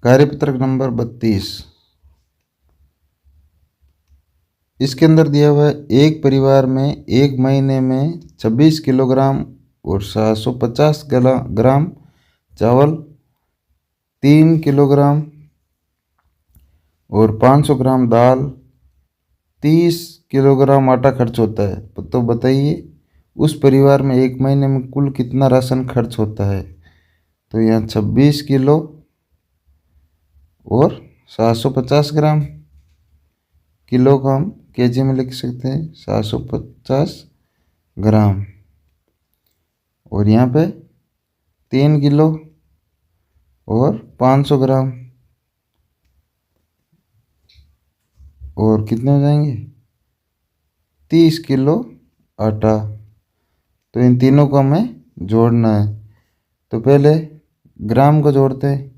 कार्यपत्रक number 32। इसके अंदर दिया हुआ है एक परिवार में एक महीने में 26 किलोग्राम और 750 ग्राम चावल, 3 किलोग्राम और 500 ग्राम दाल, 30 किलोग्राम आटा खर्च होता है। तो बताइए उस परिवार में एक महीने में कुल कितना राशन खर्च होता है। तो यहाँ 26 किलो और 750 ग्राम, किलो को हम केजी में लिख सकते हैं 750 ग्राम, और यहाँ पे 3 किलो और 500 ग्राम, और कितने हो जाएंगे 30 किलो आटा। तो इन तीनों को हमें जोड़ना है। तो पहले ग्राम को जोड़ते हैं।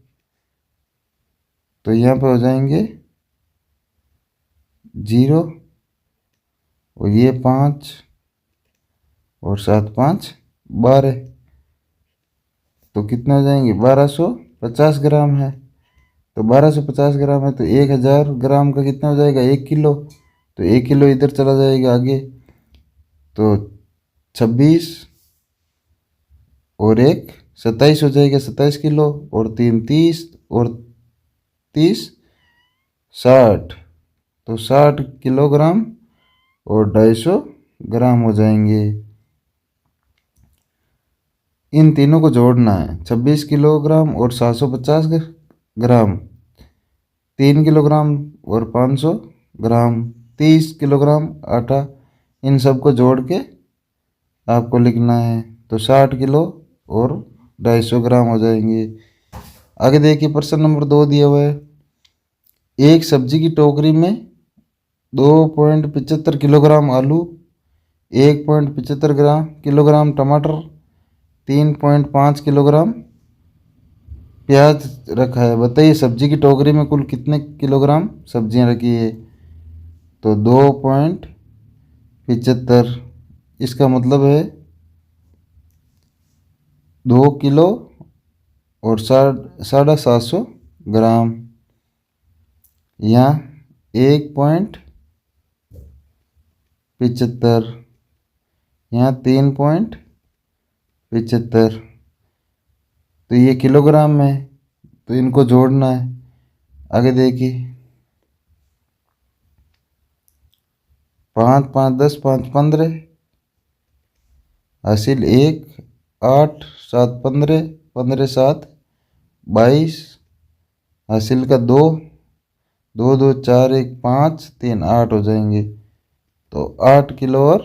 तो यहाँ पे हो जाएंगे 0 और ये 5 और 7 5 12, तो कितने हो जाएंगे 1250 ग्राम है। तो 1250 ग्राम है तो 1000 ग्राम का कितना हो जाएगा 1 किलो। तो 1 किलो इधर चला जाएगा आगे। तो 26 और 1 27 हो जाएगा 27 किलो, और 3 30 और 30 60, तो 60 किलोग्राम और 250 ग्राम हो जाएंगे। इन तीनों को जोड़ना है। 26 किलोग्राम और 750 ग्राम, 3 किलोग्राम और 500 ग्राम, 30 किलोग्राम आटा, इन सब को जोड़ के आपको लिखना है। तो 60 किलो और 250 ग्राम हो जाएंगे। आगे देखिए प्रश्न नंबर 2 दिया हुआ है। एक सब्जी की टोकरी में 2.75 किलोग्राम आलू, 1.75 किलोग्राम टमाटर, 3.5 किलोग्राम प्याज रखा है। बताइए सब्जी की टोकरी में कुल कितने किलोग्राम सब्जियां रखी है। तो 2.75, इसका मतलब है 2 किलो और 750 ग्राम। यहाँ 1.75, यहाँ 3.75, तो ये किलोग्राम में, तो इनको जोड़ना है। आगे देखिए 5 5 10 5 15, हासिल 1 8 7 15, 15 7 22, हासिल का 2 2 2 4 1 5 3 8 हो जाएंगे। तो 8 किलो और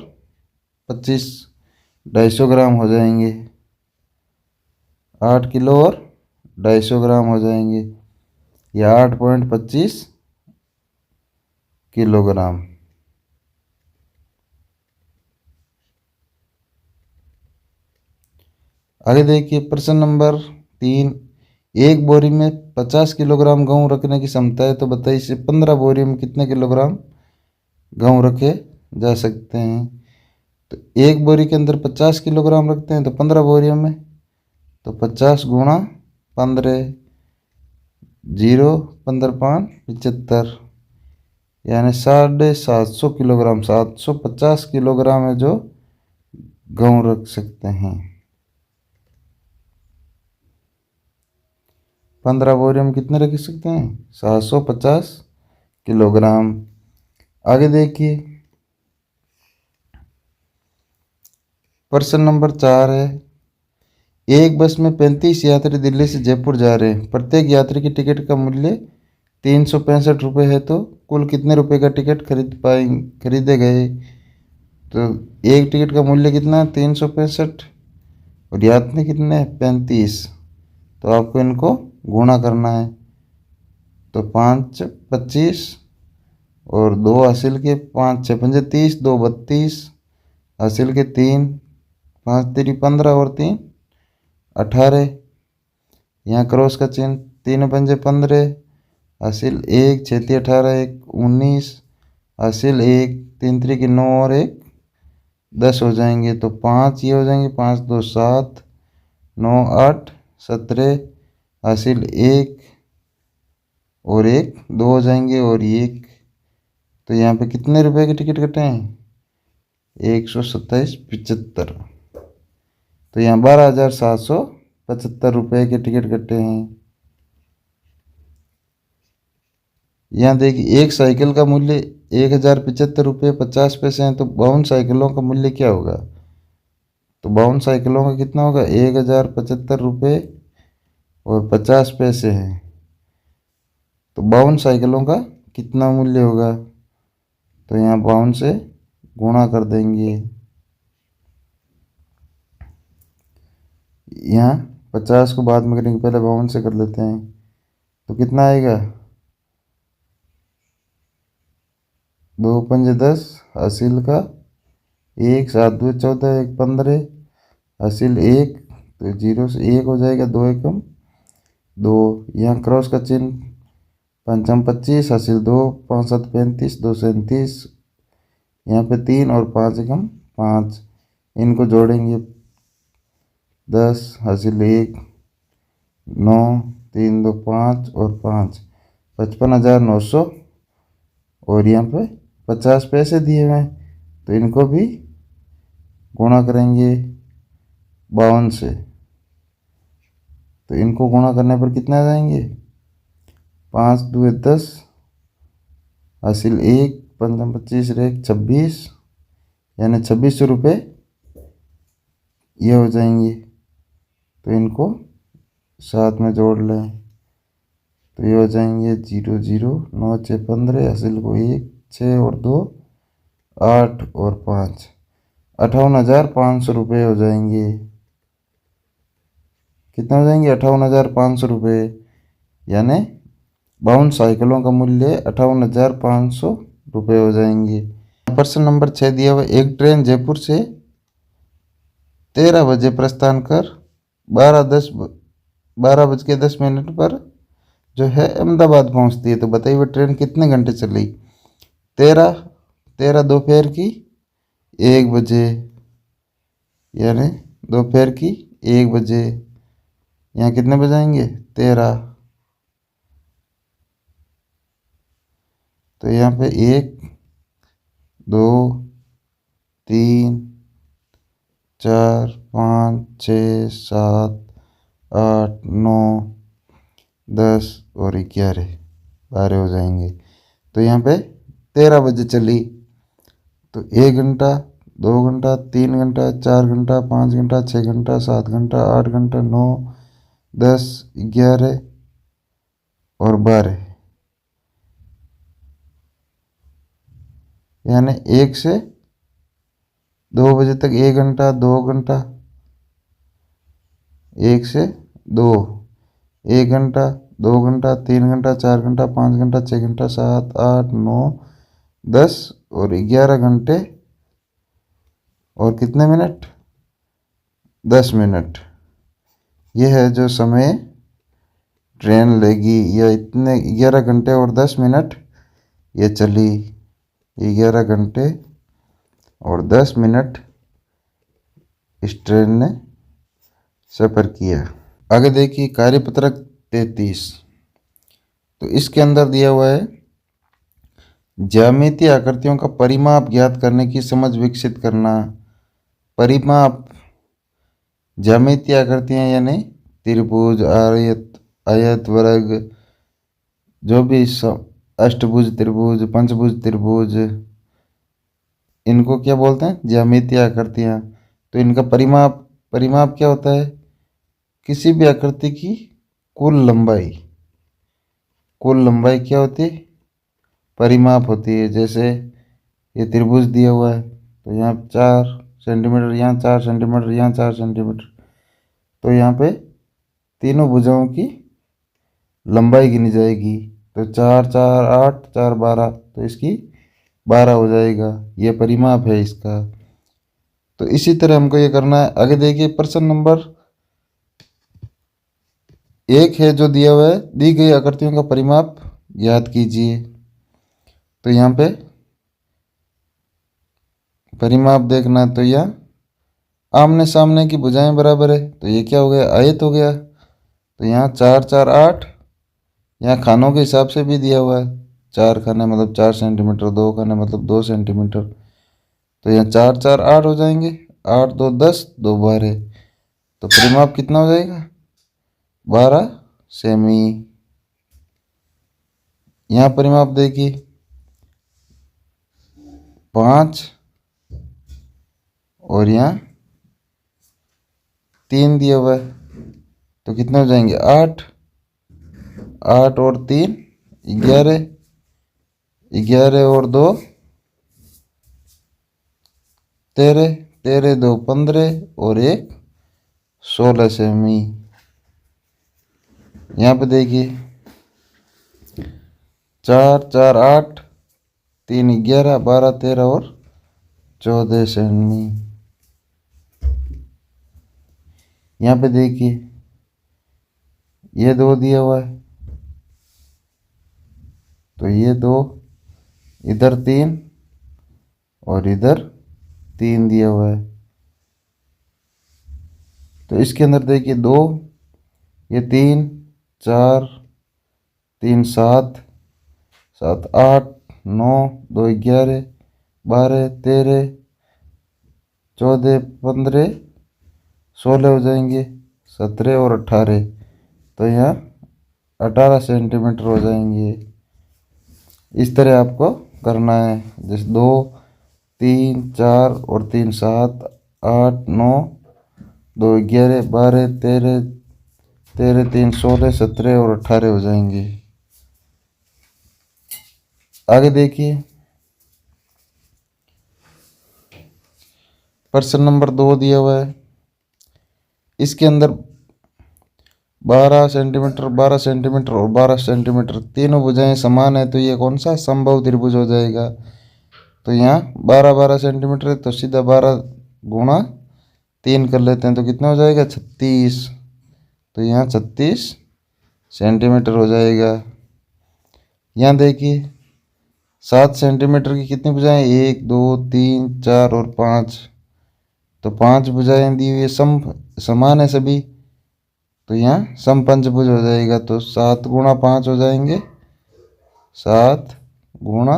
25 250 ग्राम हो जाएंगे। 8 किलो और 250 ग्राम हो जाएंगे, या 8.25 किलोग्राम। आगे देखिए प्रश्न नंबर 3। एक बोरी में 50 किलोग्राम गेहूँ रखने की क्षमता है। तो बताइए इसे 15 बोरी में कितने किलोग्राम गेहूँ रखे जा सकते हैं। तो एक बोरी के अंदर 50 किलोग्राम रखते हैं, तो 15 बोरियों में, तो 50 गुणा 15, 0 15 5 75, यानी 750 किलोग्राम, 750 किलोग्राम है जो गेहूँ रख सकते हैं। 15 बोरियों में कितने रख सकते हैं 750 किलोग्राम। आगे देखिए प्रश्न नंबर 4 है। एक बस में 35 यात्री दिल्ली से जयपुर जा रहे हैं। प्रत्येक यात्री की टिकट का मूल्य 365 रुपये है। तो कुल कितने रुपए का टिकट खरीदे गए। तो एक टिकट का मूल्य कितना है 365, और यात्री कितने 35, तो आपको इनको गुणा करना है। तो 5 25 और 2 हासिल के 5 6 पंजे 30, 2 32, हासिल के 3 5 3 15 और 3 18, यहाँ क्रॉस का चिन्ह, 3 पंजे 15, हासिल 1 6 3 18 1 19, हासिल 1 3 3 की 9 और 1 10 हो जाएंगे। तो 5 ये हो जाएंगे, 5 2 7 9 8 17, हासिल 1 और एक 2 हो जाएंगे और ये एक। तो यहाँ पे कितने रुपए के टिकट कटे हैं? 127.75। तो यहाँ 12,775 रुपये के टिकट कटे हैं। यहाँ देखिए एक साइकिल का मूल्य 1,075 रुपये 50 पैसे हैं, तो 52 साइकिलों का मूल्य क्या होगा? तो 52 साइकिलों का कितना होगा? 1,075 रुपये और 50 पैसे हैं। तो 52 साइकिलों का कितना मूल्य होगा? तो यहाँ 52 से गुणा कर देंगे। यहाँ 50 को बाद में करेंगे, पहले 52 से कर लेते हैं। तो कितना आएगा? 2 पंजे 10, हासिल का 1, 7 2 14, 1 15, हासिल 1। तो 0 से 1 हो जाएगा, 2 एकम 2। यहाँ क्रॉस का चिन्ह, 5 25, हासिल 2, 5 7 35, 2 37। यहाँ पे 3 और 5 एकम 5, इनको जोड़ेंगे 10, हासिल 1, 9, 3 2 5 और 5, 55,900। और यहाँ पे 50 पैसे दिए हुए हैं, तो इनको भी गुणा करेंगे 52 से। तो इनको गुणा करने पर कितना आ जाएंगे? 5 2 10, हासिल 1, 5 25 1 26, यानी 2600 रुपये ये हो जाएंगे। तो इनको साथ में जोड़ लें, तो ये हो जाएंगे 0 0 9 6 15, हासिल को 1 6 और 2 8 और 5, 58,500 रुपये हो जाएंगे। कितना हो जाएंगे? 58,500 रुपये, यानी 52 साइकिलों का मूल्य 58,500 रुपये हो जाएंगे। प्रश्न नंबर 6 दिया हुआ, एक ट्रेन जयपुर से 13 बजे प्रस्थान कर 12:10 पर जो है अहमदाबाद पहुंचती है। तो बताइए वो ट्रेन कितने घंटे चली? 13 दोपहर की 1 बजे, यानी दोपहर की 1 बजे। यहाँ कितने बजाएंगे? 13। तो यहाँ पे 1 2 3 4 5 6 7 8 9 10 और 11 12 हो जाएंगे। तो यहाँ पे 13 बजे चली, तो 1 घंटा 2 घंटा 3 घंटा 4 घंटा 5 घंटा 6 घंटा 7 घंटा 8 घंटा 9 10 11 और 12, यानी 1 से 2 बजे तक 1 घंटा 2 घंटा, 1 से 2 1 घंटा 2 घंटा 3 घंटा 4 घंटा 5 घंटा 6 घंटा 7 8 9 10 और 11 घंटे और कितने मिनट? 10 मिनट। यह है जो समय ट्रेन लेगी, या इतने 11 घंटे और 10 मिनट ये चली। 11 घंटे और 10 मिनट इस ट्रेन ने सफ़र किया। आगे देखिए कार्यपत्रक 33। तो इसके अंदर दिया हुआ है, ज्यामितीय आकृतियों का परिमाप ज्ञात करने की समझ विकसित करना। परिमाप, ज्यामितीय आकृतियाँ यानी त्रिभुज, आयत, वर्ग, जो भी अष्टभुज त्रिभुज, पंचभुज त्रिभुज, इनको क्या बोलते हैं? ज्यामितीय आकृतियाँ। तो इनका परिमाप क्या होता है? किसी भी आकृति की कुल लंबाई क्या होती है? परिमाप होती है। जैसे ये त्रिभुज दिया हुआ है, तो यहाँ 4 सेंटीमीटर, यहाँ 4 सेंटीमीटर, यहाँ 4 सेंटीमीटर। तो यहाँ पे तीनों भुजाओं की लंबाई गिनी जाएगी। तो 4 4 8 4 12, तो इसकी 12 हो जाएगा। ये परिमाप है इसका। तो इसी तरह हमको ये करना है। आगे देखिए प्रश्न नंबर 1 है जो दिया हुआ है, दी गई आकृतियों का परिमाप ज्ञात कीजिए। तो यहाँ पे परिमाप देखना है, तो यहाँ आमने सामने की भुजाएं बराबर है, तो ये क्या हो गया? आयत हो गया। तो यहाँ 4 4 8, यहाँ खानों के हिसाब से भी दिया हुआ है, 4 खाने मतलब 4 सेंटीमीटर, 2 खाने मतलब 2 सेंटीमीटर। तो यहाँ 4 4 8 हो जाएंगे, 8 2 10, 2 12। तो परिमाप कितना हो जाएगा? 12 सेमी। यहाँ परिमाप देखिए 5 और यहाँ 3 दिया हुआ है, तो कितने हो जाएंगे? 8, 8 और 3 11, 11 और 2 13, 13 2 15 और 1 16 सेमी। यहाँ पे देखिए 4 4 8, 3 11, 12 13 और 14 सेमी। यहाँ पे देखिए ये 2 दिया हुआ है, तो ये 2, इधर 3 और इधर 3 दिया हुआ है। तो इसके अंदर देखिए 2, ये 3 4, 3 7, 7 8 9, 2 11, 12 13 14 15 16 हो जाएंगे, 17 और 18। तो यहाँ 18 सेंटीमीटर हो जाएंगे। इस तरह आपको करना है, जैसे 2 3 4 और 3 7 8 9, 2 11 12 13 13 3 16 17 और 18 हो जाएंगे। आगे देखिए प्रश्न नंबर 2 दिया हुआ है, इसके अंदर 12 सेंटीमीटर 12 सेंटीमीटर और 12 सेंटीमीटर तीनों भुजाएं समान है, तो ये कौन सा समबाहु त्रिभुज हो जाएगा? तो यहाँ 12 12 सेंटीमीटर है, तो सीधा 12 गुणा 3 कर लेते हैं, तो कितना हो जाएगा? 36। तो यहाँ 36 सेंटीमीटर हो जाएगा। यहाँ देखिए 7 सेंटीमीटर की कितनी भुजाएं? 1 2 3 4 और 5। तो 5 भुजाएं दी हुई है, समान है सभी, तो यहाँ समपंचभुज हो जाएगा। तो 7 गुणा 5 हो जाएंगे, 7 गुणा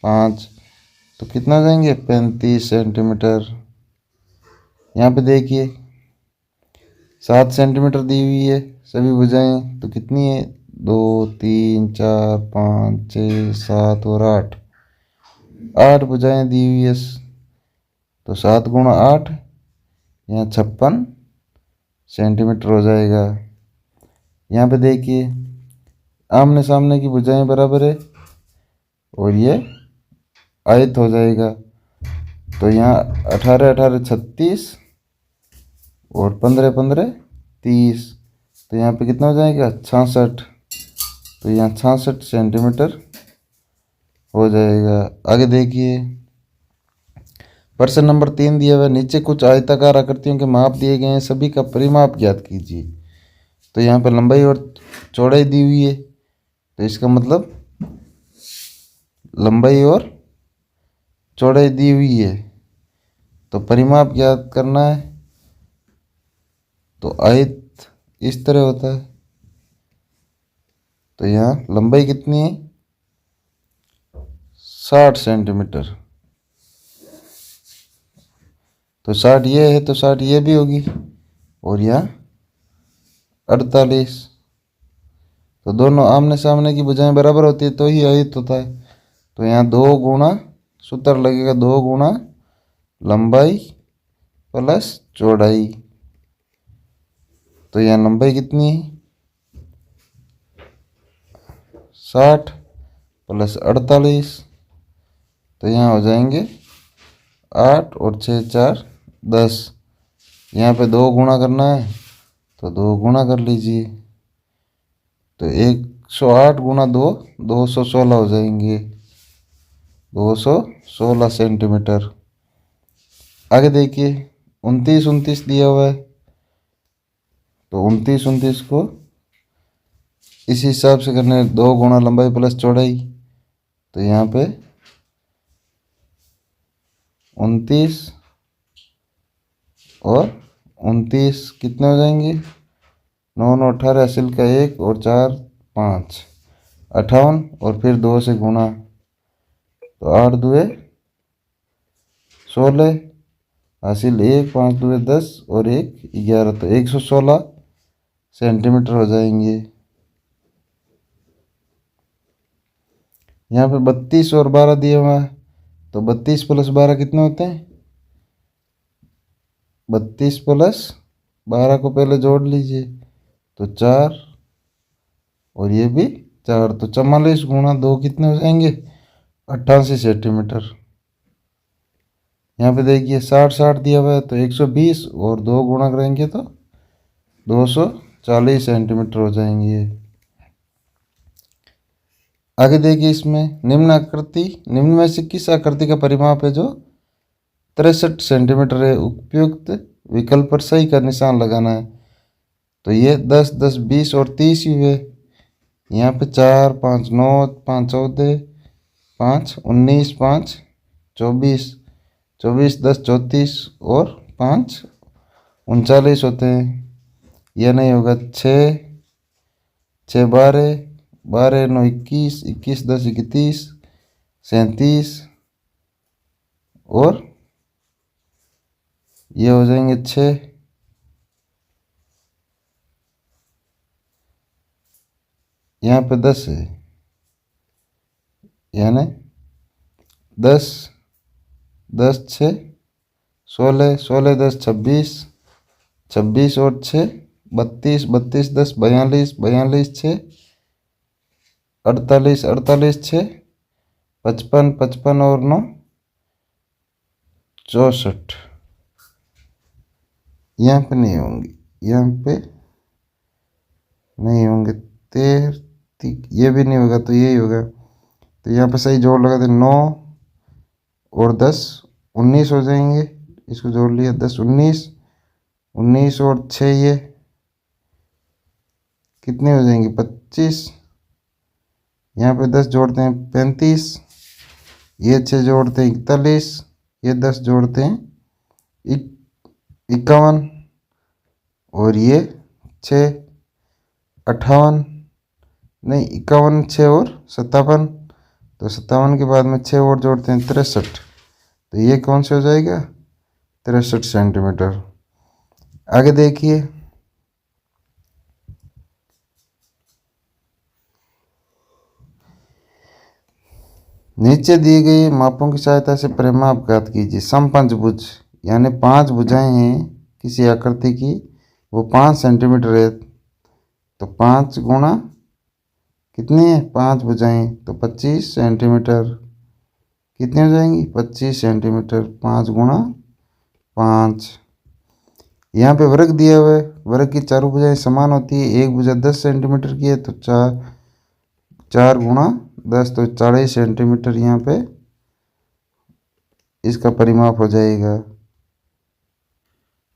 5, तो कितना हो जाएंगे? 35 सेंटीमीटर। यहाँ पे देखिए 7 सेंटीमीटर दी हुई है सभी भुजाएं, तो कितनी है? 2 3 4 5 6 7 और 8, 8 भुजाएं दी हुई है, तो 7 गुणा 8, यहाँ 56 सेंटीमीटर हो जाएगा। यहाँ पे देखिए आमने सामने की भुजाएं बराबर है और ये आयत हो जाएगा, तो यहाँ 18 18 36 और 15 15 30, तो यहाँ पे कितना हो जाएगा? 66। तो यहाँ 66 सेंटीमीटर हो जाएगा। आगे देखिए प्रश्न नंबर 3 दिया हुआ है, नीचे कुछ आयताकार आकृतियों के माप दिए गए हैं, सभी का परिमाप ज्ञात कीजिए। तो यहाँ पर लंबाई और चौड़ाई दी हुई है, तो इसका मतलब लंबाई और चौड़ाई दी हुई है, तो परिमाप ज्ञात करना है। तो आयत इस तरह होता है, तो यहाँ लंबाई कितनी है? 60 सेंटीमीटर। तो 60 ये है, तो 60 ये भी होगी, और यहाँ 48। तो दोनों आमने सामने की भुजाएं बराबर होती है तो ही आयत होता है। तो यहाँ 2 गुणा, सूत्र लगेगा 2 गुणा लंबाई प्लस चौड़ाई। तो यहाँ लंबाई कितनी है? 60 प्लस 48, तो यहाँ हो जाएंगे 8 और 6 4 10। यहाँ पे 2 गुणा करना है, तो 2 गुणा कर लीजिए, तो 108 गुणा 2 216 हो जाएंगे, 216 सेंटीमीटर। आगे देखिए 29 29 दिया हुआ है, तो 29 29 को इस हिसाब से करना है, 2 गुणा लंबाई प्लस चौड़ाई। तो यहाँ पे 29 और 29 कितने हो जाएंगे? 9 9 18, हासिल का 1 और 4 5 58 और फिर 2 से गुणा, तो 8 दुए 16, हासिल 1, 5 दुए 10 और 1 11, तो 116 सेंटीमीटर हो जाएंगे। यहाँ पे 32 और 12 दिया हुआ है, तो 32 प्लस 12 कितने होते हैं? 32 प्लस 12 को पहले जोड़ लीजिए, तो 4 और ये भी 4, तो 44 गुणा 2 कितने हो जाएंगे? 88 सेंटीमीटर। यहाँ पे देखिए 60 60 दिया हुआ है, तो 120 और 2 गुणा करेंगे तो 240 सेंटीमीटर हो जाएंगे। आगे देखिए इसमें निम्न में से किस आकृति का परिमाप है जो 63 सेंटीमीटर है? उपयुक्त विकल्प पर सही का निशान लगाना है। तो ये 10 10 20 और 30 ही हुए। यहाँ पे 4 5 9 5 14 5 19 5 24 24 10 34 और 5 39 होते हैं। यह नहीं होगा। 6 6 12 12 9 21 21 10 31 37 और ये हो जाएंगे 6। यहाँ पे 10 है, यानी 10 10 6 16 16 10 26 26 और 6 32 32 10 42 42 6 48 48 6 55 55 और 9 64। यहाँ पे नहीं होंगे, यहाँ पे नहीं होंगे। 13 ये भी नहीं होगा, तो यही होगा। तो यहाँ पे सही जोड़ लगा दे, 9 और 10 19 हो जाएंगे। इसको जोड़ लिया, 10 19 19 और 6 ये कितने हो जाएंगे? 25। यहाँ पे 10 जोड़ते हैं 35, ये 6 जोड़ते हैं 41, ये 10 जोड़ते हैं 51 और ये 6 58 नहीं 51 6 और 57, तो 57 के बाद में 6 और जोड़ते हैं 63, तो ये कौन से हो जाएगा? 63 सेंटीमीटर। आगे देखिए नीचे दिए गए मापों की सहायता से परिमाप ज्ञात कीजिए। समपंचभुज यानी 5 भुजाएं हैं किसी आकृति की, वो 5 सेंटीमीटर है, तो 5 गुणा कितनी है? 5 भुजाएं, तो 25 सेंटीमीटर। कितनी हो जाएंगी? 25 सेंटीमीटर। 5 गुणा 5। यहाँ पे वर्ग दिया हुआ है, वर्ग की चारों भुजाएं समान होती है। एक भुजा 10 सेंटीमीटर की है, तो 4 गुणा 10, तो 40 सेंटीमीटर यहाँ पे इसका परिमाप हो जाएगा।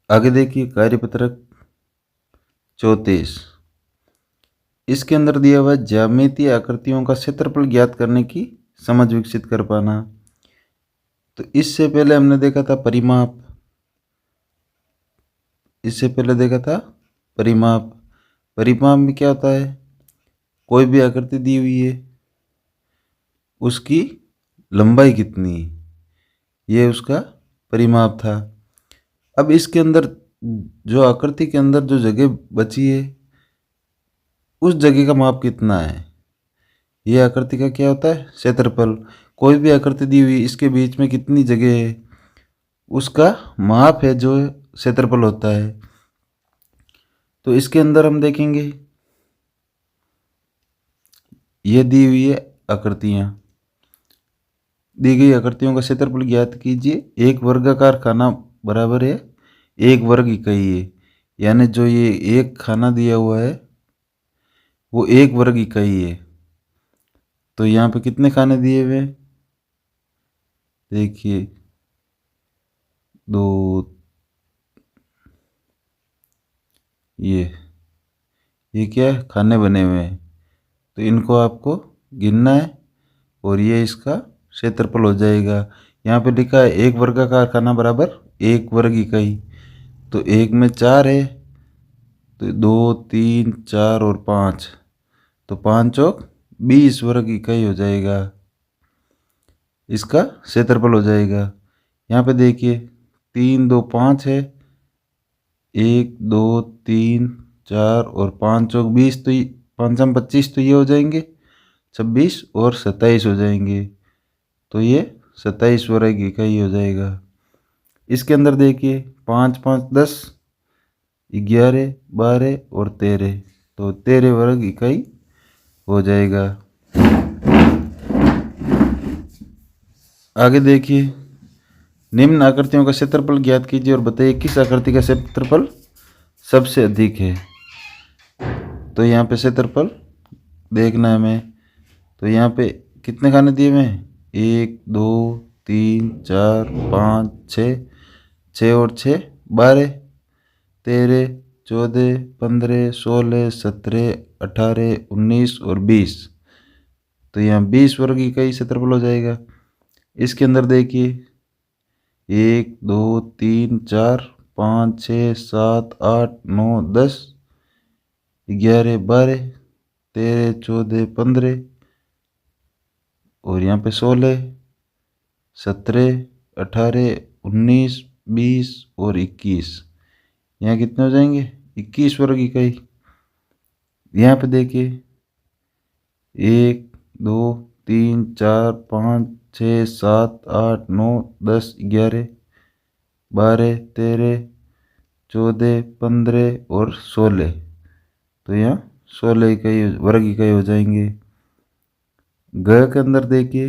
आगे देखिए कार्यपत्रक 34। इसके अंदर दिया हुआ ज्यामितीय आकृतियों का क्षेत्रफल ज्ञात करने की समझ विकसित कर पाना। तो इससे पहले हमने देखा था परिमाप, परिमाप में क्या होता है? कोई भी आकृति दी हुई है, उसकी लंबाई कितनी है, ये उसका परिमाप था। अब इसके अंदर जो आकृति के अंदर जो जगह बची है, उस जगह का माप कितना है, ये आकृति का क्या होता है? क्षेत्रफल। कोई भी आकृति दी हुई, इसके बीच में कितनी जगह है, उसका माप है जो क्षेत्रफल होता है। तो इसके अंदर हम देखेंगे ये दी हुई है आकृतियाँ, दी गई आकृतियों का क्षेत्रफल ज्ञात कीजिए। एक वर्गाकार खाना बराबर है 1 वर्ग इकाई है, यानी जो ये एक खाना दिया हुआ है वो 1 वर्ग इकाई है। तो यहाँ पे कितने खाने दिए हुए? देखिए 2, ये क्या है? खाने बने हुए हैं, तो इनको आपको गिनना है और ये इसका क्षेत्रफल हो जाएगा। यहाँ पे लिखा है 1 वर्गाकार खाना बराबर 1 वर्ग इकाई, तो 1 में 4 है, तो 2 3 4 और 5, तो 5 चौक 20 वर्ग इकाई हो जाएगा, इसका क्षेत्रफल हो जाएगा। यहाँ पे देखिए 3 2 5 है, 1 2 3 4 और 5 चौक 20, तो 5 25, तो ये हो जाएंगे 26 और 27 हो जाएंगे, तो ये 27 वर्ग इकाई हो जाएगा। इसके अंदर देखिए 5 5 10, 11 12 और 13, तो 13 वर्ग इकाई हो जाएगा। आगे देखिए निम्न आकृतियों का क्षेत्रफल ज्ञात कीजिए और बताइए किस आकृति का क्षेत्रफल सबसे अधिक है। तो यहाँ पे क्षेत्रफल देखना है हमें। तो यहाँ पे कितने खाने दिए हुए हैं, 1 2 3 4 5 6, 6 और 6 12, 13 14 15 16 17 18 19 और 20, तो यहाँ 20 वर्ग इकाई क्षेत्रफल हो जाएगा। इसके अंदर देखिए 1 2 3 4 5 6 7 8 9 10 11 12 13 14 15 और यहाँ पे 16 17 18 19 20 और 21, यहाँ कितने हो जाएंगे 21 वर्ग इकाई। यहाँ पे देखिए 1 2 3 4 5 6 7 8 9 10 11 12 13 14 15 और 16, तो यहाँ 16 इकाई वर्ग इकाई हो जाएंगे। ग के अंदर देखिए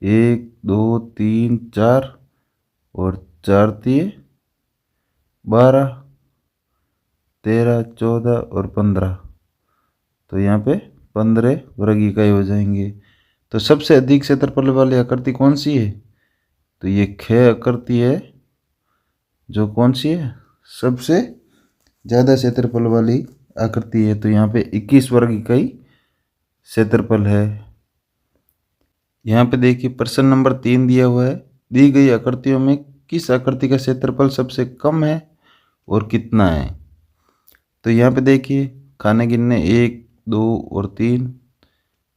1 2 3 4 और 4 तिये 12 13 14 और 15, तो यहाँ पे 15 वर्ग इकाई हो जाएंगे। तो सबसे अधिक क्षेत्रफल वाली आकृति कौन सी है, तो ये ख आकृति है, जो कौन सी है सबसे ज़्यादा क्षेत्रफल वाली आकृति है। तो यहाँ पे 21 वर्ग इकाई क्षेत्रफल है। यहाँ पे देखिए प्रश्न नंबर 3 दिया हुआ है, दी गई आकृतियों में किस आकृति का क्षेत्रफल सबसे कम है और कितना है। तो यहाँ पे देखिए खाने गिनने 1 2 और 3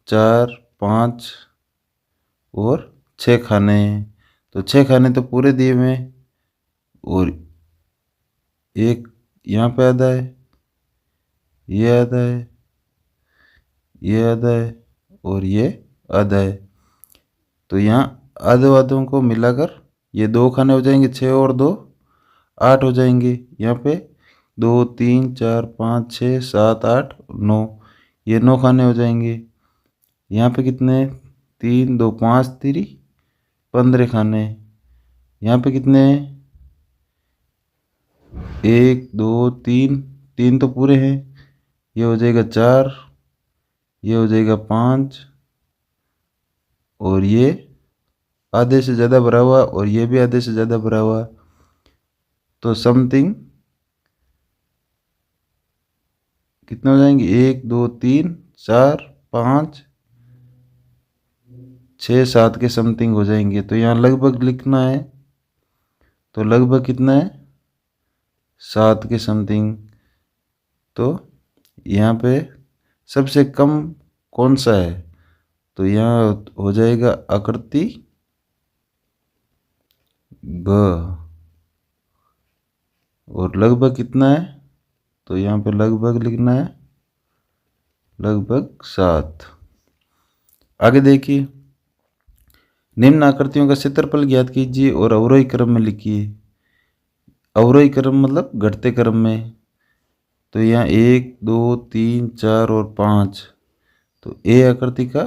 4 5 और 6 खाने हैं, तो 6 खाने तो पूरे दिए हुए हैं और एक यहाँ पे आधा है, ये आधा है, ये आधा है और ये आधा है, तो यहाँ आधे आधों को मिलाकर ये 2 खाने हो जाएंगे, 6 और 2 8 हो जाएंगे। यहाँ पे 2 3 4 5 6 7 8 9, ये 9 खाने हो जाएंगे। यहाँ पे कितने 3 2 5 3 15 खाने। यहाँ पे कितने 1 2 3 3 तो पूरे हैं, ये हो जाएगा 4, ये हो जाएगा 5 और ये आधे से ज़्यादा भरा हुआ और ये भी आधे से ज़्यादा भरा हुआ, तो समथिंग कितने हो जाएंगे 1 2 3 4 5 6 7 के समथिंग हो जाएंगे। तो यहाँ लगभग लिखना है, तो लगभग कितना है 7 के समथिंग। तो यहाँ पे सबसे कम कौन सा है, तो यहाँ हो जाएगा आकृति ग, और लगभग कितना है, तो यहाँ पे लगभग लिखना है लगभग 7। आगे देखिए निम्न आकृतियों का क्षेत्रफल ज्ञात कीजिए और अवरोही क्रम में लिखिए। अवरोही क्रम मतलब घटते क्रम में। तो यहाँ 1 2 3 4 और 5, तो ए आकृति का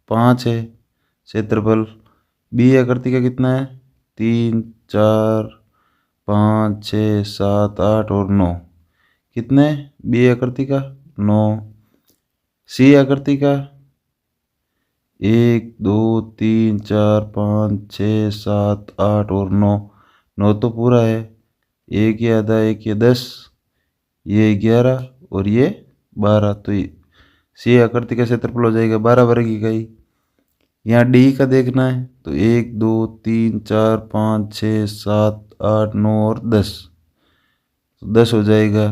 5 है क्षेत्रफल। बी आकृति का कितना है 3 4 5 6 7 8 और 9, कितने बी आकृति का 9। सी आकृति का 1 2 3 4 5 6 7 8 और 9, 9 तो पूरा है, एक ये आधा, एक ये 10, ये 11 और ये 12, तो सी आकृति का क्षेत्रफल हो जाएगा 12 वर्ग इकाई। यहाँ डी का देखना है, तो 1 2 3 4 5 6 7 8 9 और 10, तो 10 हो जाएगा।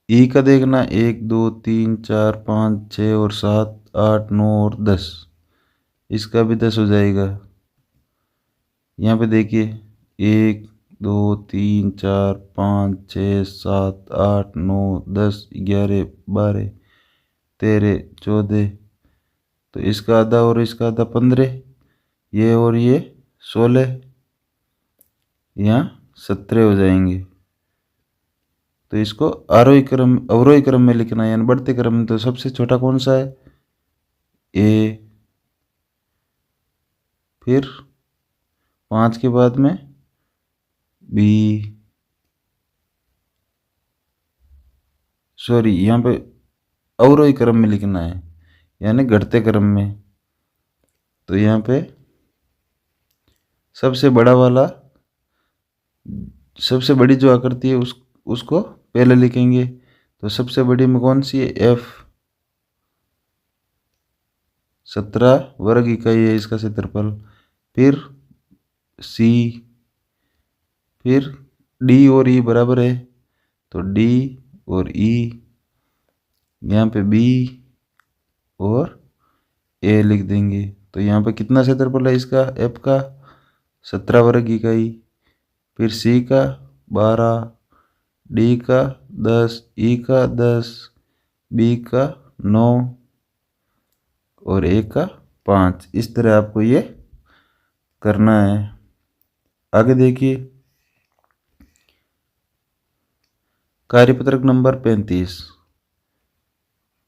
ई का देखना 1 2 3 4 5 6 और 7 8 9 और 10, इसका भी 10 हो जाएगा। यहाँ पे देखिए 1 2 3 4 5 6 7 8 9 10 11 12 13 14, तो इसका आधा और इसका आधा 15, ये और ये 16, यहाँ 17 हो जाएंगे। तो इसको अवरोही क्रम में लिखना है, यानी बढ़ते क्रम में। तो सबसे छोटा कौन सा है? ए, फिर 5 के बाद में बी, सॉरी यहाँ पे अवरोही क्रम में लिखना है, यानी घटते क्रम में। तो यहाँ पे सबसे बड़ा वाला, सबसे बड़ी जो आकृति है उसको पहले लिखेंगे। तो सबसे बड़ी में कौन सी है? एफ, 17 वर्ग इकाई है इसका क्षेत्रफल। फिर सी, फिर डी और ई बराबर है, तो डी और ई, यहाँ पे बी और ए लिख देंगे। तो यहाँ पे कितना क्षेत्रफल है इसका? एफ का 17 वर्ग इकाई, फिर सी का 12, डी का 10, ई का 10, बी का 9 और ए का 5। इस तरह आपको ये करना है। आगे देखिए कार्यपत्रक नंबर 35।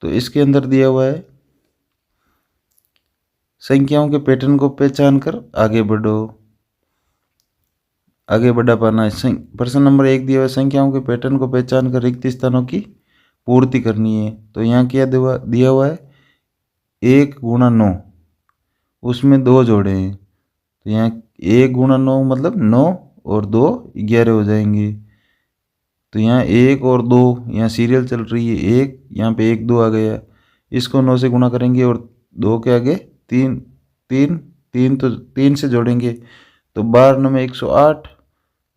तो इसके अंदर दिया हुआ है संख्याओं के पैटर्न को पहचान कर आगे बढ़ो। आगे बढ़ा पाना है। प्रश्न नंबर 1 दिया हुआ है संख्याओं के पैटर्न को पहचान कर रिक्त स्थानों की पूर्ति करनी है। तो यहाँ क्या दिया हुआ है? 1 गुणा 9, उसमें 2 जोड़े हैं। तो यहाँ 1 गुणा 9 मतलब 9 और 2 11 हो जाएंगे। तो यहाँ 1 और 2, यहाँ सीरियल चल रही है 1, यहाँ पे 1 2 आ गया, इसको 9 से गुणा करेंगे और 2 के आगे 3 3 3, तो 3 से जोड़ेंगे तो 12 9 में 108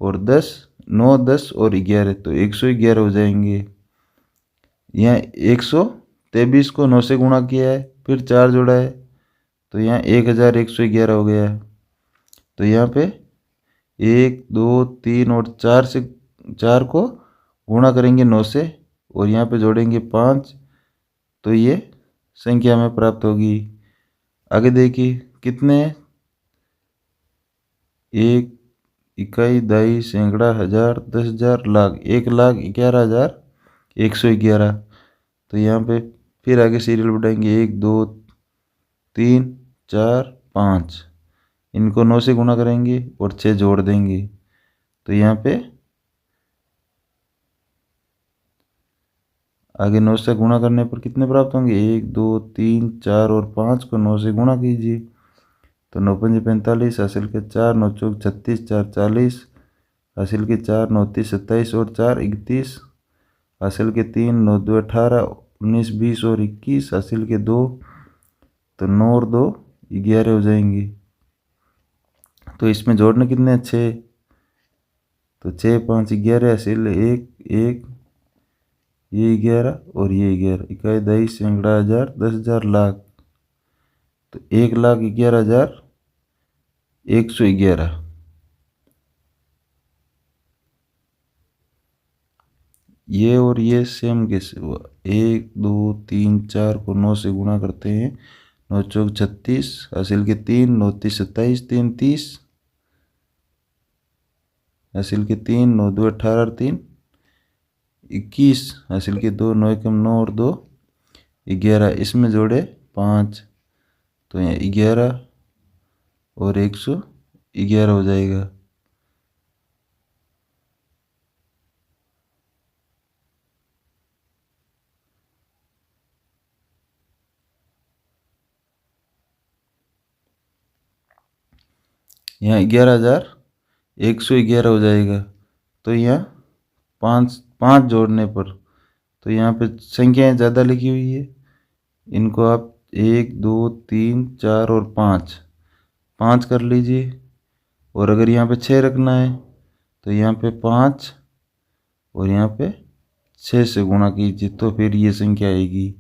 और 10 9 10 और 11, तो 111 हो जाएंगे। यहाँ 123 को 9 से गुणा किया है, फिर 4 जोड़ा है, तो यहाँ 1111 हो गया। तो यहाँ पे 1 2 3 और 4 से 4 को गुणा करेंगे 9 से और यहाँ पे जोड़ेंगे 5, तो ये संख्या में प्राप्त होगी। आगे देखिए कितने? 1 इकाई, दाई, सैकड़ा, हजार, 10,000, लाख, 1,11,111। तो यहाँ पे फिर आगे सीरियल बढ़ाएंगे 1 2 3 4 5, इनको 9 से गुणा करेंगे और 6 जोड़ देंगे। तो यहाँ पे आगे 9 से गुणा करने पर कितने प्राप्त होंगे? 1 2 3 4 और 5 को 9 से गुणा कीजिए, तो 9 5 45, हासिल के 4 9 चौक 36, 4 40, हासिल के 4 9 30 27 और 4 31, हासिल के 3 9 2 18 19 20 और 21, हासिल के 2, तो 9 और 2 11 हो जाएंगे। तो इसमें जोड़ने कितने? 6, तो 6 5 11, हासिल 1 1, ये 11 और ये 11, इकाई, दही, सैकड़ा, हजार, 10,000, लाख, तो 1,11,111। ये और ये सेम कैसे हुआ? 1 2 3 4 को 9 से गुणा करते हैं, 9 चौक 36, हासिल के 3 9 30 27, 3 30, हासिल के 3 9 2 18 और 3 21, हासिल के 2 9 1 9 और 2 11, इसमें जोड़े 5, तो यहाँ 11 और 111 हो जाएगा। यहाँ 11,111 हो जाएगा। तो यहाँ 5 जोड़ने पर, तो यहाँ पे संख्याएं ज़्यादा लिखी हुई है, इनको आप 1 2 3 4 और 5 कर लीजिए। और अगर यहाँ पे 6 रखना है तो यहाँ पे 5 और यहाँ पे 6 से गुणा कीजिए तो फिर ये संख्या आएगी।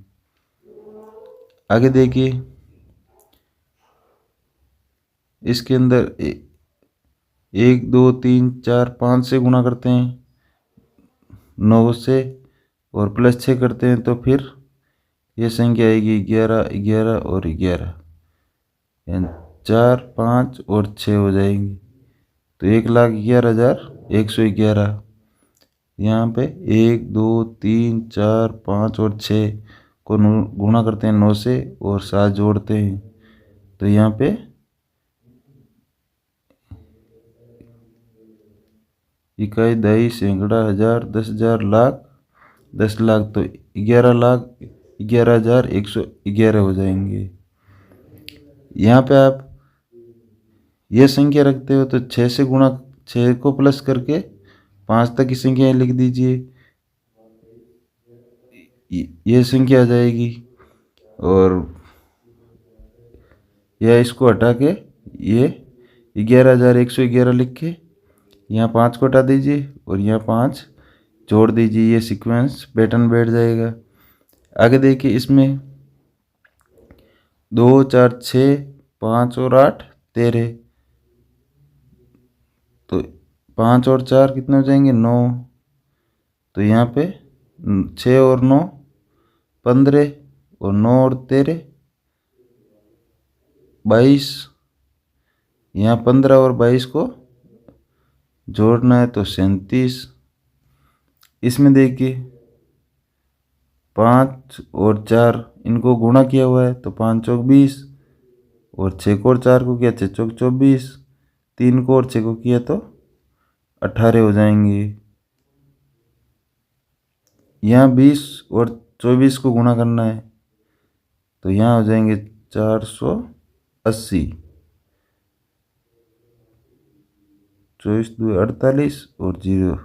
आगे देखिए, इसके अंदर 1 2 3 4 5 से गुणा करते हैं, 9 से, और +6 करते हैं तो फिर ये संख्या आएगी 11 11 और 11, यानी 4 5 और 6 हो जाएंगी। तो 1,11,111। यहाँ पे 1 2 3 4 5 और 6 को गुणा करते हैं 9 से और 7 जोड़ते हैं, तो यहाँ पे इकाई, दहाई, सैकड़ा, हजार, 10,000, लाख, 10 लाख, तो 11,11,111 हो जाएंगे। यहाँ पे आप ये संख्या रखते हो तो 6 से गुणा, 6 को प्लस करके 5 तक की संख्याएं लिख दीजिए, ये संख्या आ जाएगी। और या इसको हटा के ये 11,111 लिख के यहाँ 5 को हटा दीजिए और यहाँ 5 जोड़ दीजिए, ये सीक्वेंस पैटर्न बैठ जाएगा। आगे देखिए, इसमें 2 4 6 5 और 8 13, तो 5 और 4 कितने हो जाएंगे 9, तो यहाँ पे 6 और 9 15, और 9 और 13 22, यहाँ 15 और 22 को जोड़ना है तो 37। इसमें देखिए 5 और 4 इनको गुणा किया हुआ है तो 5 चौक 20, और 6 को और 4 को किया 6 चौक 24, 3 को और 6 को किया तो 18 हो जाएंगे। यहाँ 20 और 24 को गुणा करना है तो यहाँ हो जाएंगे 480, 24 2 48 और 0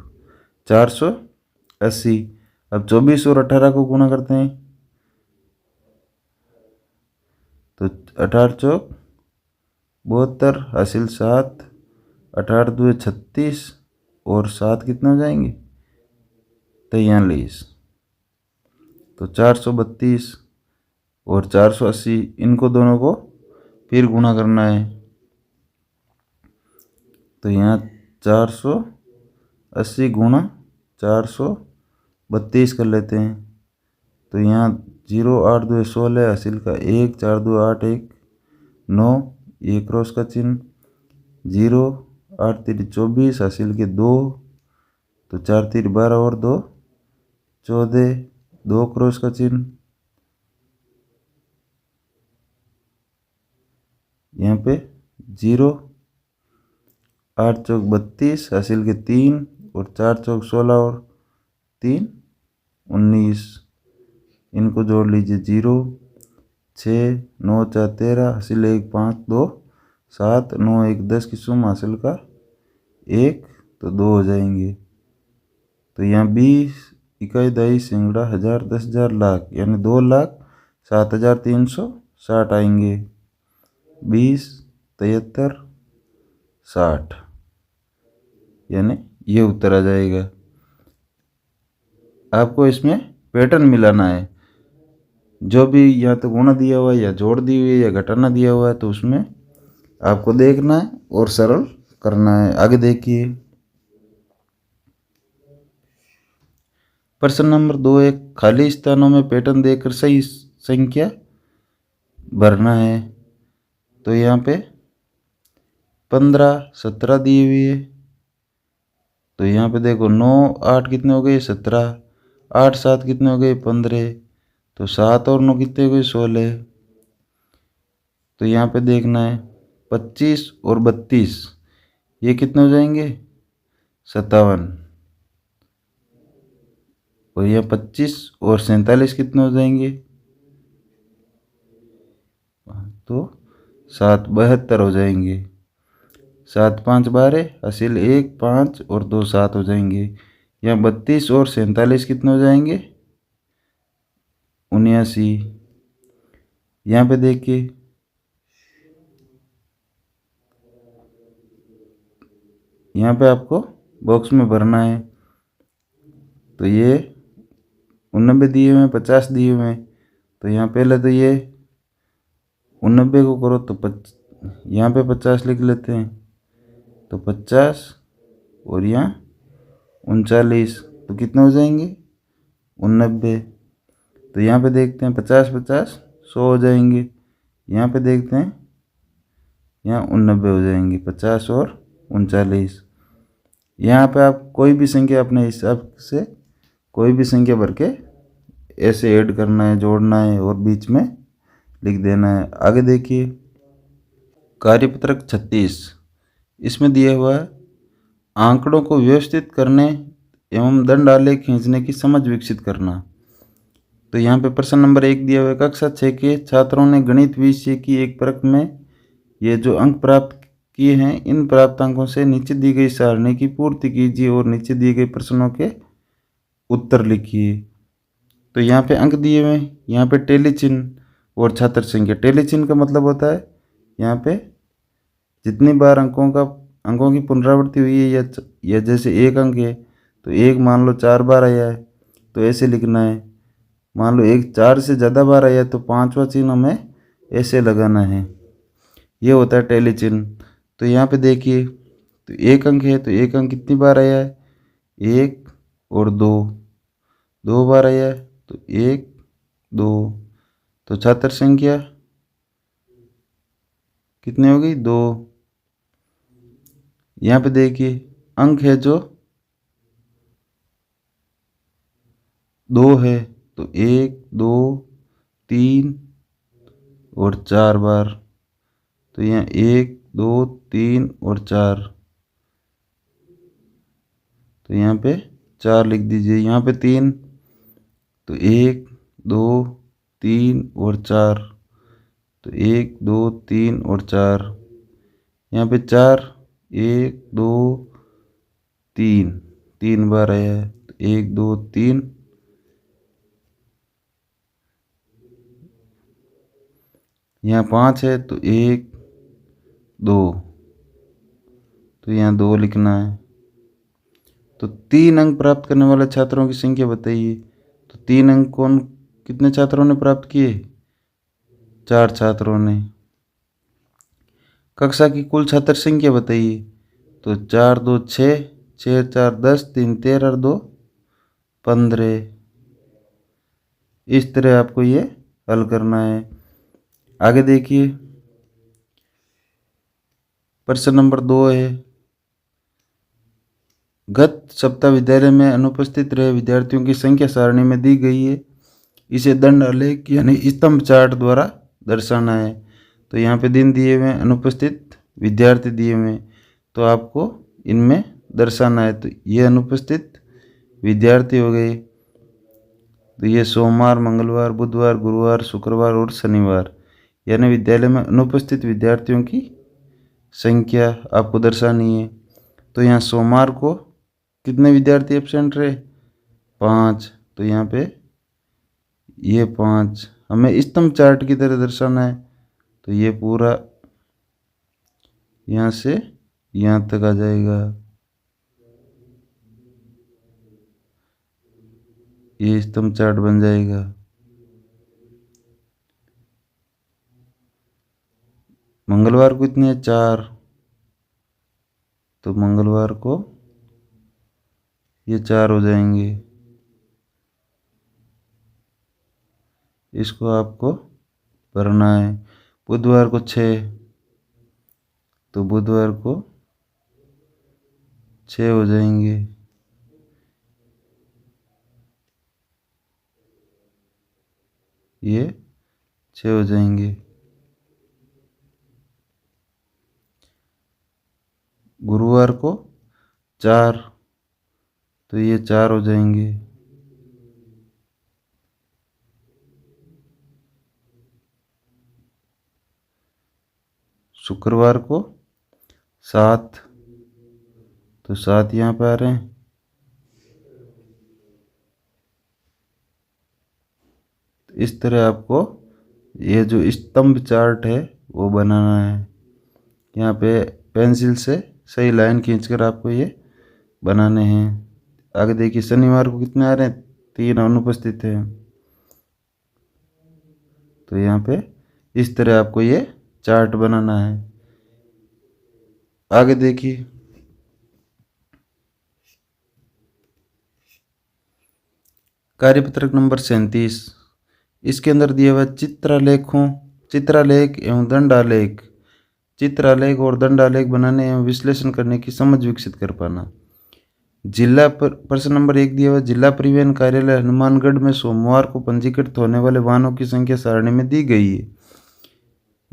480। अब 24 और 18 को गुणा करते हैं तो 18 चौक 72, हासिल 7, 18 2 36, और 7 कितने हो जाएंगे 43, तो 432 और 480, इनको दोनों को फिर गुणा करना है तो यहाँ 480 गुणा 432 कर लेते हैं, तो यहाँ 0 8 2 16, हासिल का 1, 4 2 8 1 9, ये क्रॉस का चिन्ह, 0 8 3 24, हासिल के 2, तो 4 3 12 और 2 14, 2 क्रॉस का चिन्ह, यहाँ पे 0 8 चौक 32, हासिल के 3, और 4 चौक 16 और 3 19, इनको जोड़ लीजिए 0 6 9 4 13, हासिल 1 5 2 7 9 1 10 की सुम, हासिल का 1, तो 2 हो जाएंगे। तो यहाँ 20 इकाई, दहाई, सैकड़ा, हजार, 10,000, लाख, यानी 2,07,360 आएंगे। 20 73 60, यानी ये उत्तर आ जाएगा। आपको इसमें पैटर्न मिलाना है, जो भी या तो गुणा दिया हुआ है या जोड़ दी हुई है या घटाना दिया हुआ है तो उसमें आपको देखना है और सरल करना है। आगे देखिए, प्रश्न नंबर 2, एक खाली स्थानों में पैटर्न देकर सही संख्या भरना है। तो यहाँ पे 15 17 दी हुई है, तो यहाँ पे देखो 9 8 कितने हो गए 17, 8 7 कितने हो गए 15, तो 7 और 9 कितने हो गए 16। तो यहाँ पे देखना है 25 और 32, ये कितने हो जाएंगे 57, और यह 25 और 47 कितने हो जाएंगे, तो 7 72 हो जाएंगे। 7 5 12, हासिल 1 5 और 2 7 हो जाएंगे। यहाँ 32 और 47 कितने हो जाएंगे 79। यहाँ पे देखिए यहाँ पे आपको बॉक्स में भरना है, तो ये 89 दिए हुए हैं, 50 दिए हुए हैं। तो यहाँ पहले तो ये 89 को करो तो यहाँ पे 50 लिख लेते हैं, तो 50 और यहाँ 39, तो कितने हो जाएंगे 89। तो यहाँ पे देखते हैं 50 50 100 हो जाएंगे। यहाँ पे देखते हैं यहाँ 89 हो जाएंगे, 50 और 39। यहाँ पे आप कोई भी संख्या अपने हिसाब से कोई भी संख्या भर के ऐसे ऐड करना है, जोड़ना है और बीच में लिख देना है। आगे देखिए कार्यपत्रक 36, इसमें दिया हुआ है आंकड़ों को व्यवस्थित करने एवं दंड आलेख खींचने की समझ विकसित करना। तो यहाँ पे प्रश्न नंबर 1 दिया हुआ है, कक्षा 6 के छात्रों ने गणित विषय की एक परख में ये जो अंक प्राप्त किए हैं, इन प्राप्त अंकों से नीचे दी गई सारणी की पूर्ति कीजिए और नीचे दिए गए प्रश्नों के उत्तर लिखिए। तो यहाँ पे अंक दिए हुए हैं, यहाँ पे टेली चिन्ह और छात्र संख्या। टेली चिन्ह का मतलब होता है यहाँ पे जितनी बार अंकों की पुनरावृत्ति हुई है या जैसे एक अंक है तो एक मान लो 4 बार आया है तो ऐसे लिखना है। मान लो एक 4 से ज़्यादा बार आया है तो 5वां चिन्ह हमें ऐसे लगाना है। ये होता है टेली चिन्ह। तो यहाँ पे देखिए तो एक अंक है तो एक अंक कितनी बार आया है, 1 और 2 बार आया है तो 1 2। तो छात्र संख्या कितनी हो गई 2। यहाँ पे देखिए अंक है जो 2 है तो 1 2 3 और 4 बार। तो यहाँ 1 2 3 और 4, तो यहाँ पे 4 लिख दीजिए। यहाँ पे 3 तो 1 2 3 और 4, तो 1 2 3 और 4। यहाँ पे 4 1 2 3 बार आया है तो 1 2 3। यहाँ 5 है तो 1 2, तो यहाँ 2 लिखना है। तो 3 अंक प्राप्त करने वाले छात्रों की संख्या बताइए। तो 3 अंक कितने छात्रों ने प्राप्त किए, 4 छात्रों ने। कक्षा की कुल छात्र संख्या बताइए। तो 4 2 6, 6 4 10, 3 13 और 2 15। इस तरह आपको ये हल करना है। आगे देखिए प्रश्न नंबर 2 है, गत सप्ताह विद्यालय में अनुपस्थित रहे विद्यार्थियों की संख्या सारणी में दी गई है, इसे दंड आलेख यानी स्तंभ चार्ट द्वारा दर्शाना है। तो यहाँ पे दिन दिए हुए हैं, अनुपस्थित विद्यार्थी दिए हुए हैं, तो आपको इनमें दर्शाना है। तो ये अनुपस्थित विद्यार्थी हो गए। तो ये सोमवार मंगलवार बुधवार गुरुवार शुक्रवार और शनिवार, यानी विद्यालय में अनुपस्थित विद्यार्थियों की संख्या आपको दर्शानी है। तो यहाँ सोमवार को कितने विद्यार्थी एब्सेंट रहे, 5। तो यहाँ पे ये 5 हमें स्तंभ चार्ट की तरह दर्शाना है। तो ये पूरा यहाँ से यहाँ तक आ जाएगा, ये स्तंभ चार्ट बन जाएगा। मंगलवार को इतने 4, तो मंगलवार को ये 4 हो जाएंगे। इसको आपको भरना है। बुधवार को 6, तो बुधवार को 6 हो जाएंगे। ये 6 हो जाएंगे। गुरुवार को 4, तो ये 4 हो जाएंगे। शुक्रवार को 7, तो 7 यहाँ पे आ रहे हैं। इस तरह आपको ये जो स्तंभ चार्ट है वो बनाना है। यहाँ पे पेंसिल से सही लाइन खींचकर आपको ये बनाने हैं। आगे देखिए शनिवार को कितने आ रहे हैं, 3 अनुपस्थित हैं। तो यहाँ पे इस तरह आपको ये चार्ट बनाना है। आगे देखिए, कार्यपत्रक नंबर 37। इसके अंदर दिया हुआ चित्रालेख एवं दंडालेख, चित्रालेख और दंडालेख बनाने एवं विश्लेषण करने की समझ विकसित कर पाना। प्रश्न नंबर 1 दिया हुआ, जिला परिवहन कार्यालय हनुमानगढ़ में सोमवार को पंजीकृत होने वाले वाहनों की संख्या सारणी में दी गई है।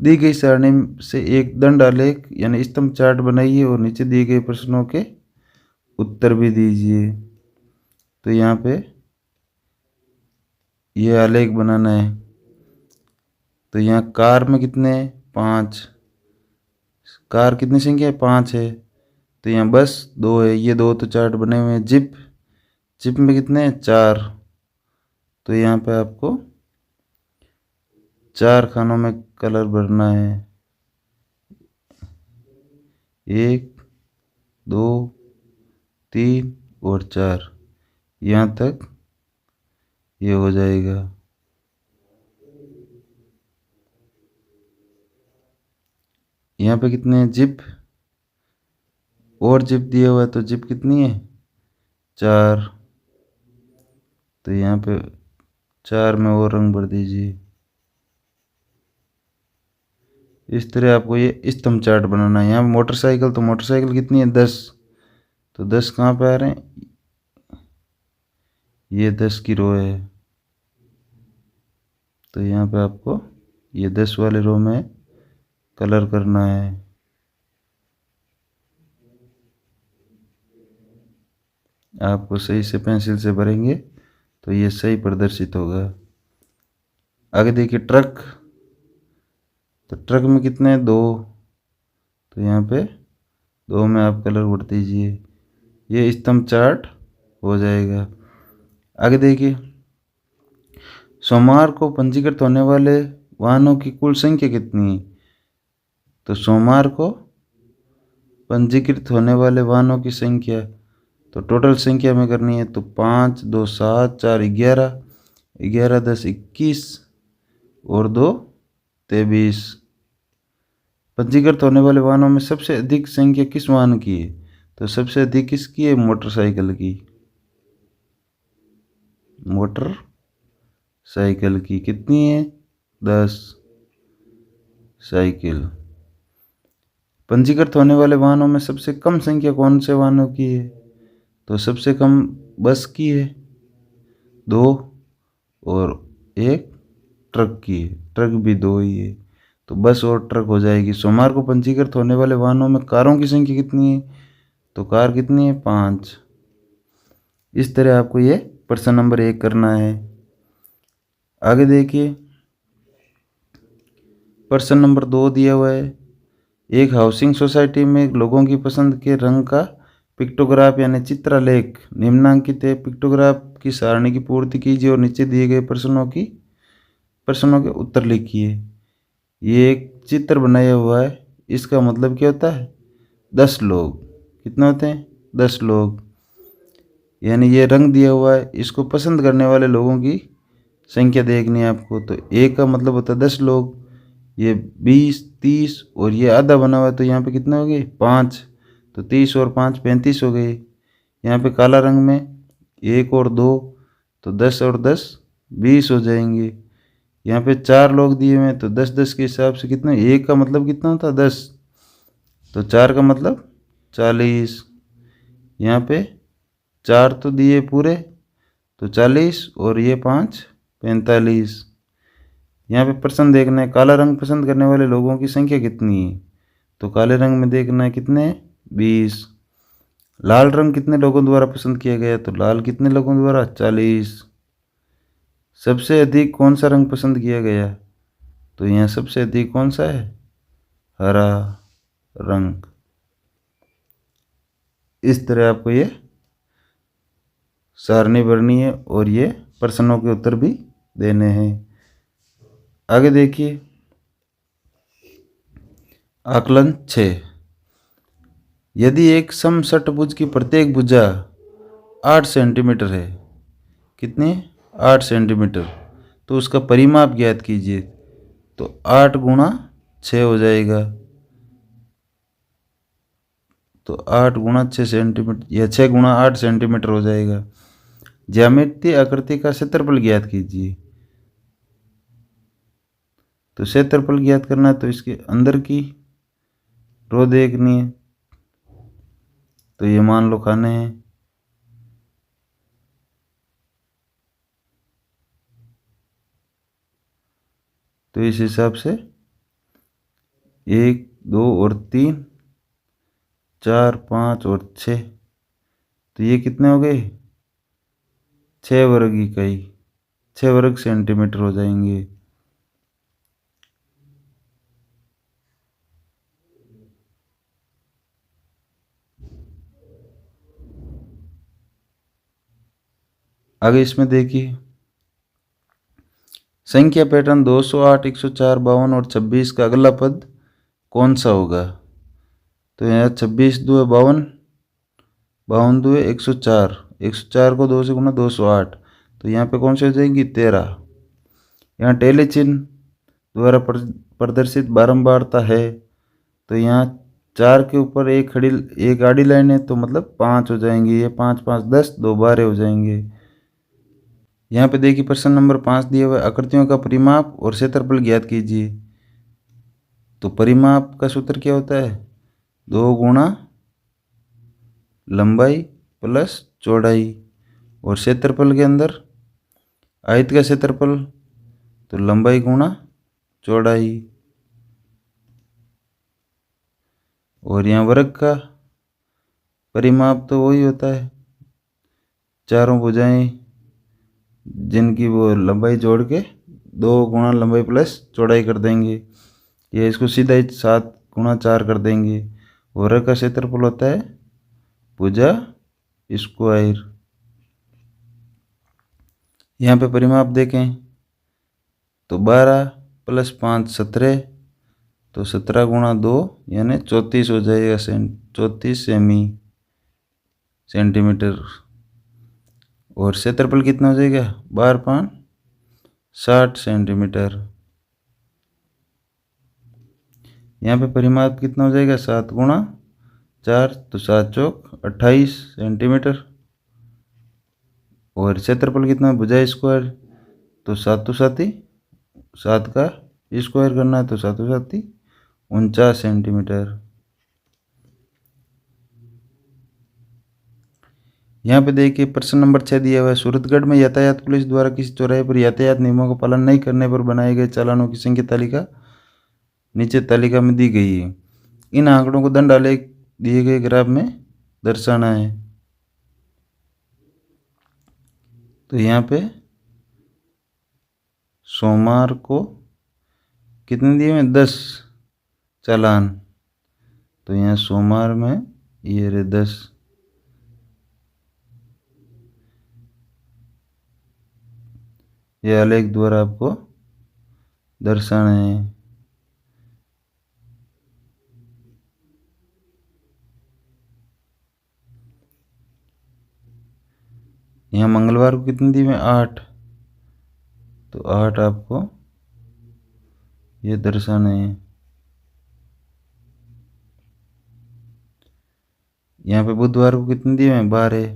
दी गई सारणी से एक दंडालेख यानी स्तंभ चार्ट बनाइए और नीचे दिए गए प्रश्नों के उत्तर भी दीजिए। तो यहाँ पे ये आलेख बनाना है। तो यहाँ कार में कितने हैं? 5। कार कितनी संख्या है? 5 है। तो यहाँ बस 2 है, ये 2 तो चार्ट बने हुए हैं। जिप में कितने हैं? 4। तो यहाँ पे आपको 4 खानों में कलर भरना है। 1 2 3 और 4, यहाँ तक ये हो जाएगा। यहाँ पे कितने हैं? जिप और जिप दिया हुआ है, तो जिप कितनी है? 4। तो यहाँ पे 4 में और रंग भर दीजिए। इस तरह आपको ये स्तंभ चार्ट बनाना है। यहाँ मोटरसाइकिल, तो मोटरसाइकिल कितनी है? 10। तो 10 कहाँ पे आ रहे हैं? ये 10 की रो है। तो यहाँ पे आपको ये 10 वाले रो में कलर करना है। आपको सही से पेंसिल से भरेंगे तो ये सही प्रदर्शित होगा। आगे देखिए, ट्रक। तो ट्रक में कितने हैं? 2। तो यहाँ पे 2 में आप कलर भर दीजिए। ये स्तंभ चार्ट हो जाएगा। आगे देखिए, सोमवार को पंजीकृत होने वाले वाहनों की कुल संख्या कितनी है? तो सोमवार को पंजीकृत होने वाले वाहनों की संख्या, तो टोटल संख्या में करनी है। तो 5 2 7 4 11, 11 10 21 और 2 23। पंजीकृत होने वाले वाहनों में सबसे अधिक संख्या किस वाहन की है? तो सबसे अधिक किसकी है? मोटरसाइकिल की। मोटरसाइकिल की कितनी है? 10 साइकिल। पंजीकृत होने वाले वाहनों में सबसे कम संख्या कौन से वाहनों की है? तो सबसे कम बस की है, 2, और 1 ट्रक की है, ट्रक भी 2 ही है। तो बस और ट्रक हो जाएगी। सोमवार को पंजीकृत होने वाले वाहनों में कारों की संख्या कितनी है? तो कार कितनी है? 5। इस तरह आपको ये प्रश्न नंबर 1 करना है। आगे देखिए, प्रश्न नंबर 2 दिया हुआ है, एक हाउसिंग सोसाइटी में लोगों की पसंद के रंग का पिक्टोग्राफ यानी चित्रलेख निम्नांकित है। पिक्टोग्राफ की सारणी की पूर्ति कीजिए और नीचे दिए गए प्रश्नों के उत्तर लिखिए। ये एक चित्र बनाया हुआ है, इसका मतलब क्या होता है? 10 लोग। कितने होते हैं? 10 लोग। यानी ये रंग दिया हुआ है, इसको पसंद करने वाले लोगों की संख्या देखनी है आपको। तो एक का मतलब होता है 10 लोग, ये 20 30 और ये आधा बना हुआ है, तो यहाँ पे कितने हो गए? 5। तो 30 और 5 35 हो गए। यहाँ पे काला रंग में 1 और 2, तो 10 और 10 20 हो जाएंगे। यहाँ पे 4 लोग दिए हुए हैं, तो 10 10 के हिसाब से कितना? एक का मतलब कितना होता है? 10। तो 4 का मतलब 40। यहाँ पे 4 तो दिए पूरे, तो 40 और ये 5 45। यहाँ पे प्रश्न देखना है, काला रंग पसंद करने वाले लोगों की संख्या कितनी है? तो काले रंग में देखना है कितने? 20। लाल रंग कितने लोगों द्वारा पसंद किया गया? तो लाल कितने लोगों द्वारा? 40। सबसे अधिक कौन सा रंग पसंद किया गया? तो यहाँ सबसे अधिक कौन सा है? हरा रंग। इस तरह आपको ये सारणी भरनी है और ये प्रश्नों के उत्तर भी देने हैं। आगे देखिए, आकलन 6। यदि एक समषटभुज की प्रत्येक भुजा 8 सेंटीमीटर है, कितनी, 8 सेंटीमीटर। तो उसका परिमाप ज्ञात कीजिए। तो 8 गुणा 6 हो जाएगा। तो 8 गुणा 6 सेंटीमीटर या 6 गुणा 8 सेंटीमीटर हो जाएगा। ज्यामितीय आकृति का क्षेत्रफल ज्ञात कीजिए। तो क्षेत्रफल ज्ञात करना है तो इसके अंदर की रो देखनी है। तो ये मान लो खाने हैं। तो इस हिसाब से 1 2 और 3 4 5 और 6, तो ये कितने हो गए, 6 वर्ग इकाई, 6 वर्ग सेंटीमीटर हो जाएंगे। आगे इसमें देखिए, संख्या पैटर्न 208, 104, 52 और 26 का अगला पद कौन सा होगा। तो यहाँ 26 2 है 52, 52 2 है 104, 104 को 2 से गुना 208, तो यहाँ पे कौन सी हो जाएगी 13। यहाँ टेली चिन्ह द्वारा प्रदर्शित बारंबारता है। तो यहाँ 4 के ऊपर एक आड़ी लाइन है, तो मतलब 5 हो जाएंगे। ये 5 5 10, 2 12 हो जाएंगे। यहाँ पे देखिए प्रश्न नंबर 5 दिया हुआ है, आकृतियों का परिमाप और क्षेत्रफल ज्ञात कीजिए। तो परिमाप का सूत्र क्या होता है, 2 गुणा लंबाई प्लस चौड़ाई। और क्षेत्रफल के अंदर आयत का क्षेत्रफल तो लंबाई गुणा चौड़ाई। और यहाँ वर्ग का परिमाप तो वही होता है, चारों भुजाएं जिनकी वो लंबाई जोड़ के 2 गुणा लंबाई प्लस चौड़ाई कर देंगे। ये इसको सीधा ही 7 गुणा 4 कर देंगे। वर्ग का क्षेत्रफल होता है भुजा स्क्वायर। यहाँ पे परिमाप देखें तो 12 प्लस 5 17, तो 17 गुणा 2 यानी 34 हो जाएगा, 34 सेमी सेंटीमीटर। और क्षेत्रफल कितना हो जाएगा, 12 5 60 सेंटीमीटर। यहाँ पे परिमाप कितना हो जाएगा, 7 गुणा 4, तो 7 चौक 28 सेंटीमीटर। और क्षेत्रफल कितना है, भुजा स्क्वायर, तो 7 साथी 7 का स्क्वायर करना है, तो 7 साथी 49 सेंटीमीटर। यहाँ पे देखिए प्रश्न नंबर 6 दिया हुआ है, सूरतगढ़ में यातायात पुलिस द्वारा किसी चौराहे पर यातायात नियमों का पालन नहीं करने पर बनाए गए चालानों की संख्या तालिका नीचे तालिका में दी गई है। इन आंकड़ों को दंड आलेख दिए गए ग्राफ में दर्शाना है। तो यहाँ पे सोमवार को कितने दिए हैं, 10 चालान। तो यहाँ सोमवार में ये रहे 10। ये आलेख द्वारा आपको दर्शाना है। यहाँ मंगलवार को कितने दिए हैं, 8, तो 8 आपको ये दर्शाना है। यहाँ पे बुधवार को कितने दिए हैं, 12,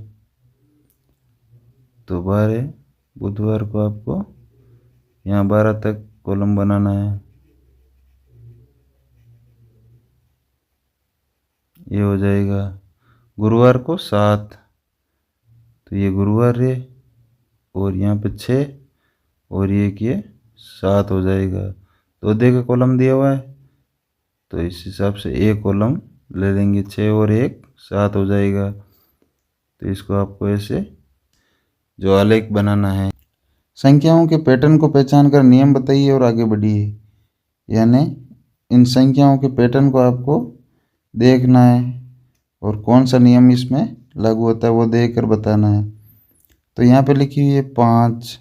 तो 12 बुधवार को आपको यहाँ 12 तक कॉलम बनाना है। ये हो जाएगा। गुरुवार को 7, तो ये गुरुवार है। और यहाँ पे 6 और ये 7 हो जाएगा। तो दे का कॉलम दिया हुआ है, तो इस हिसाब से एक कॉलम ले लेंगे, 6 और 1 7 हो जाएगा। तो इसको आपको ऐसे जो आलेख बनाना है। संख्याओं के पैटर्न को पहचान कर नियम बताइए और आगे बढ़िए। यानी इन संख्याओं के पैटर्न को आपको देखना है और कौन सा नियम इसमें लागू होता है वो देख कर बताना है। तो यहाँ पे लिखी हुई है 5,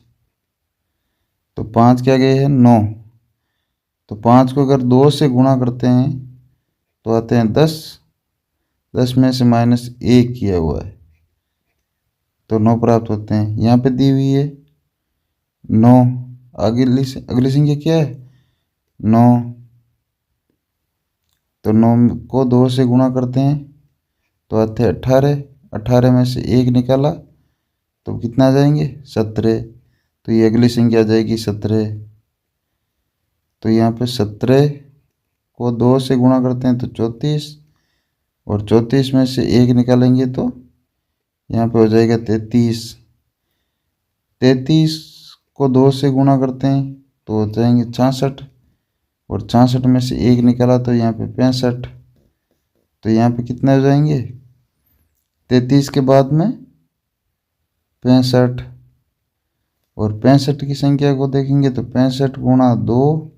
तो 5 के आगे है 9, तो 5 को अगर 2 से गुणा करते हैं तो आते हैं 10, 10 में से -1 किया हुआ है। तो 9 प्राप्त होते हैं। यहाँ पे दी हुई है 9, अगली संख्या क्या है 9, तो 9 को 2 से गुणा करते हैं तो आते हैं 18, 18 में से 1 निकाला तो कितना आ जाएंगे 17, तो ये अगली संख्या आ जाएगी 17। तो यहाँ पे 17 को 2 से गुणा करते हैं तो 34, और 34 में से 1 निकालेंगे तो यहाँ पे हो जाएगा 33। 33 को 2 से गुणा करते हैं तो हो जाएंगे 66, और 66 में से 1 निकाला तो यहाँ पे 65, तो यहाँ पे कितने हो जाएंगे 33 के बाद में 65, और 65 की संख्या को देखेंगे तो 65 गुणा 2,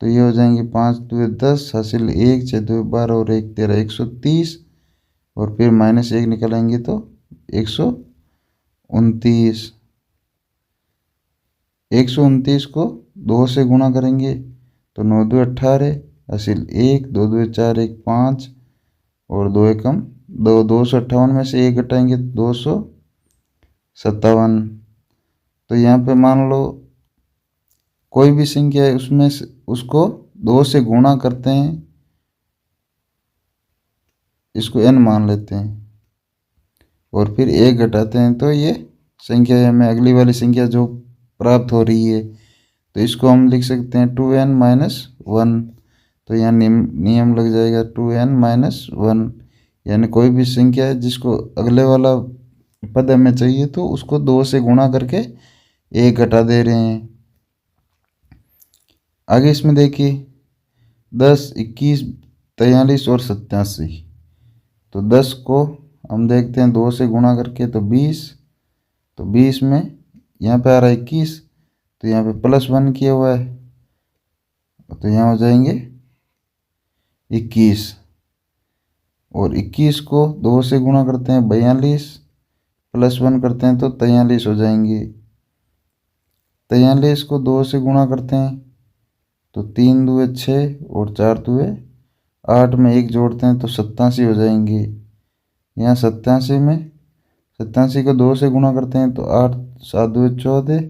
तो ये हो जाएंगे 5 2 10, हासिल 1 6 2 12 और 1 13, 130, और फिर माइनस 1 निकालेंगे तो 129। 129 को 2 से गुणा करेंगे तो 9 2 18, हासिल 1 2 2 4 1 5, और 2 एकम 2, 258 में से 1 घटाएंगे 257। तो यहाँ पे मान लो कोई भी संख्या है उसमें से उसको 2 से गुणा करते हैं, इसको n मान लेते हैं, और फिर 1 घटाते हैं तो ये संख्या है हमें अगली वाली संख्या जो प्राप्त हो रही है, तो इसको हम लिख सकते हैं 2n माइनस 1। तो यहाँ नियम लग जाएगा 2n माइनस 1, यानी कोई भी संख्या है जिसको अगले वाला पद हमें चाहिए तो उसको 2 से गुणा करके 1 घटा दे रहे हैं। आगे इसमें देखिए 10 21 43 और 87, तो 10 को हम देखते हैं 2 से गुणा करके तो 20, तो 20 में यहाँ पे आ रहा है 21, तो यहाँ पे +1 किया हुआ है तो यहाँ हो जाएंगे 21, और 21 को 2 से गुणा करते हैं 42, +1 करते हैं तो 43 हो जाएंगे। 43 को 2 से गुणा करते हैं तो 3 2 6 और 4 2 8 में 1 जोड़ते हैं तो 87 हो जाएंगे। यहाँ 87 को 2 से गुणा करते हैं तो 8 7 2 14,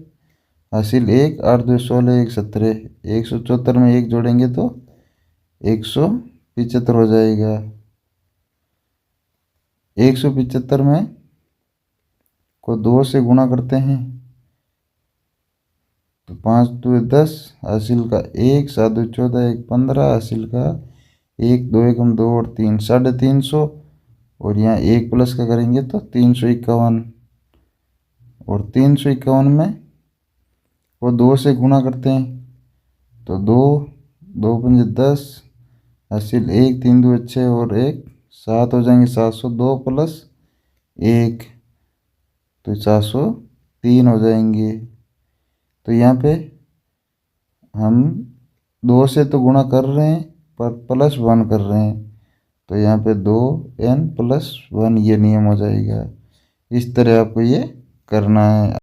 हासिल 1 8 2 16 1 17, 174 में 1 जोड़ेंगे तो 175 हो जाएगा। 175 में को 2 से गुणा करते हैं तो 5 2 10, हासिल का 1 7 2 14 1 15, हासिल का 1 2 एकम 2 और 3 350, और यहाँ 1 प्लस का करेंगे तो 351, और 351 में वो 2 से गुणा करते हैं तो 2 2 5 10, हासिल 1 3 2 6 और 1 7 हो जाएंगे 702 प्लस 1, तो 703 हो जाएंगे। तो यहाँ पे हम 2 से तो गुणा कर रहे हैं पर +1 कर रहे हैं, तो यहाँ पे 2n + 1 ये नियम हो जाएगा। इस तरह आपको ये करना है।